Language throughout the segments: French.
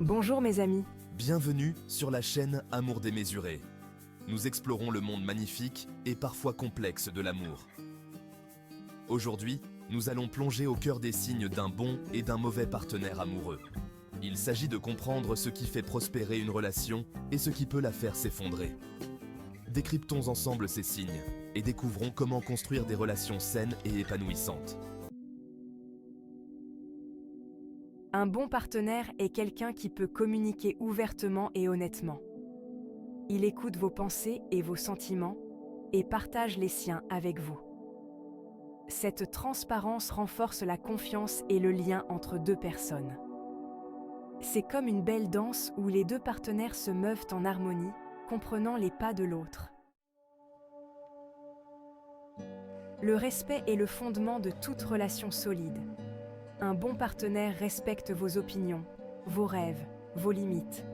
Bonjour mes amis. Bienvenue sur la chaîne Amour démesuré. Nous explorons le monde magnifique et parfois complexe de l'amour. Aujourd'hui, nous allons plonger au cœur des signes d'un bon et d'un mauvais partenaire amoureux. Il s'agit de comprendre ce qui fait prospérer une relation et ce qui peut la faire s'effondrer. Décryptons ensemble ces signes et découvrons comment construire des relations saines et épanouissantes. Un bon partenaire est quelqu'un qui peut communiquer ouvertement et honnêtement. Il écoute vos pensées et vos sentiments et partage les siens avec vous. Cette transparence renforce la confiance et le lien entre deux personnes. C'est comme une belle danse où les deux partenaires se meuvent en harmonie, comprenant les pas de l'autre. Le respect est le fondement de toute relation solide. Un bon partenaire respecte vos opinions, vos rêves, vos limites.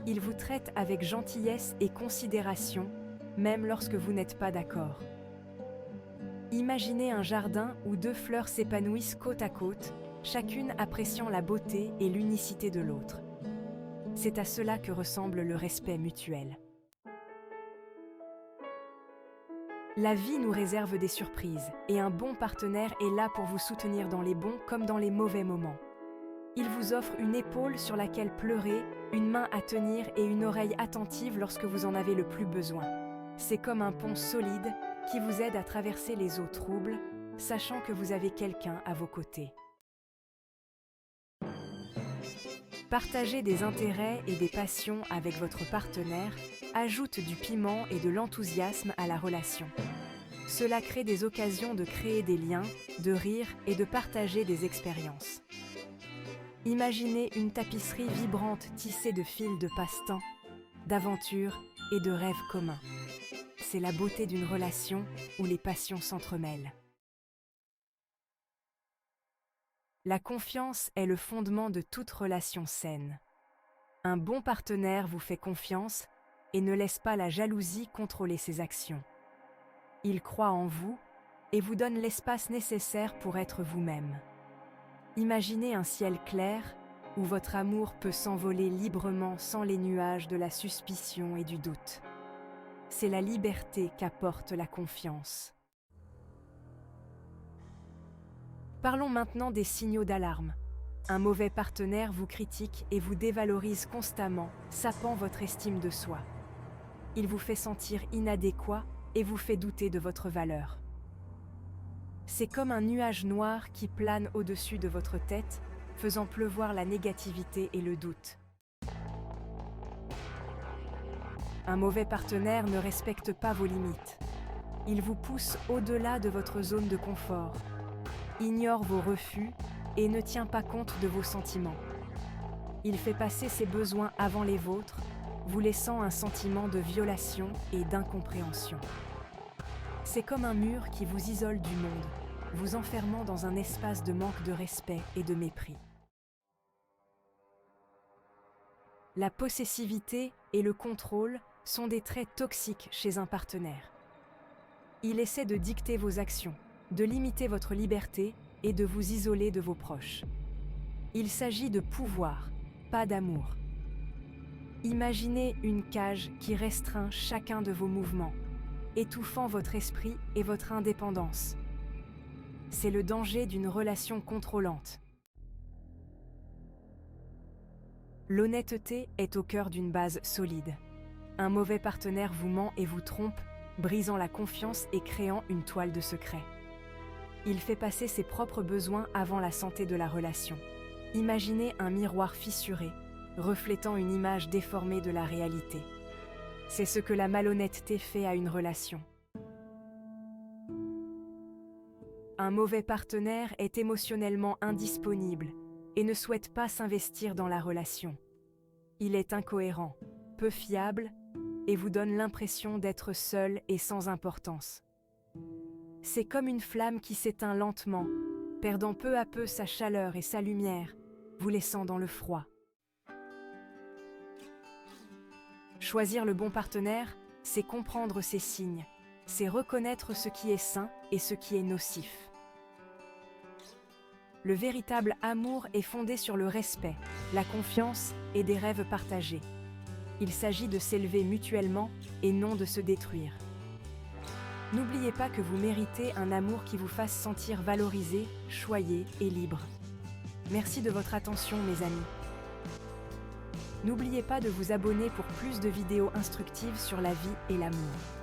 Il vous traite avec gentillesse et considération, même lorsque vous n'êtes pas d'accord. Imaginez un jardin où deux fleurs s'épanouissent côte à côte, chacune appréciant la beauté et l'unicité de l'autre. C'est à cela que ressemble le respect mutuel. La vie nous réserve des surprises, et un bon partenaire est là pour vous soutenir dans les bons comme dans les mauvais moments. Il vous offre une épaule sur laquelle pleurer, une main à tenir et une oreille attentive lorsque vous en avez le plus besoin. C'est comme un pont solide qui vous aide à traverser les eaux troubles, sachant que vous avez quelqu'un à vos côtés. Partager des intérêts et des passions avec votre partenaire ajoute du piment et de l'enthousiasme à la relation. Cela crée des occasions de créer des liens, de rire et de partager des expériences. Imaginez une tapisserie vibrante tissée de fils de passe-temps, d'aventures et de rêves communs. C'est la beauté d'une relation où les passions s'entremêlent. La confiance est le fondement de toute relation saine. Un bon partenaire vous fait confiance et ne laisse pas la jalousie contrôler ses actions. Il croit en vous et vous donne l'espace nécessaire pour être vous-même. Imaginez un ciel clair où votre amour peut s'envoler librement sans les nuages de la suspicion et du doute. C'est la liberté qu'apporte la confiance. Parlons maintenant des signaux d'alarme. Un mauvais partenaire vous critique et vous dévalorise constamment, sapant votre estime de soi. Il vous fait sentir inadéquat et vous fait douter de votre valeur. C'est comme un nuage noir qui plane au-dessus de votre tête, faisant pleuvoir la négativité et le doute. Un mauvais partenaire ne respecte pas vos limites. Il vous pousse au-delà de votre zone de confort, ignore vos refus et ne tient pas compte de vos sentiments. Il fait passer ses besoins avant les vôtres, vous laissant un sentiment de violation et d'incompréhension. C'est comme un mur qui vous isole du monde, vous enfermant dans un espace de manque de respect et de mépris. La possessivité et le contrôle sont des traits toxiques chez un partenaire. Il essaie de dicter vos actions, de limiter votre liberté et de vous isoler de vos proches. Il s'agit de pouvoir, pas d'amour. Imaginez une cage qui restreint chacun de vos mouvements, étouffant votre esprit et votre indépendance. C'est le danger d'une relation contrôlante. L'honnêteté est au cœur d'une base solide. Un mauvais partenaire vous ment et vous trompe, brisant la confiance et créant une toile de secret. Il fait passer ses propres besoins avant la santé de la relation. Imaginez un miroir fissuré, reflétant une image déformée de la réalité. C'est ce que la malhonnêteté fait à une relation. Un mauvais partenaire est émotionnellement indisponible et ne souhaite pas s'investir dans la relation. Il est incohérent, peu fiable et vous donne l'impression d'être seul et sans importance. C'est comme une flamme qui s'éteint lentement, perdant peu à peu sa chaleur et sa lumière, vous laissant dans le froid. Choisir le bon partenaire, c'est comprendre ses signes, c'est reconnaître ce qui est sain et ce qui est nocif. Le véritable amour est fondé sur le respect, la confiance et des rêves partagés. Il s'agit de s'élever mutuellement et non de se détruire. N'oubliez pas que vous méritez un amour qui vous fasse sentir valorisé, choyé et libre. Merci de votre attention, mes amis. N'oubliez pas de vous abonner pour plus de vidéos instructives sur la vie et l'amour.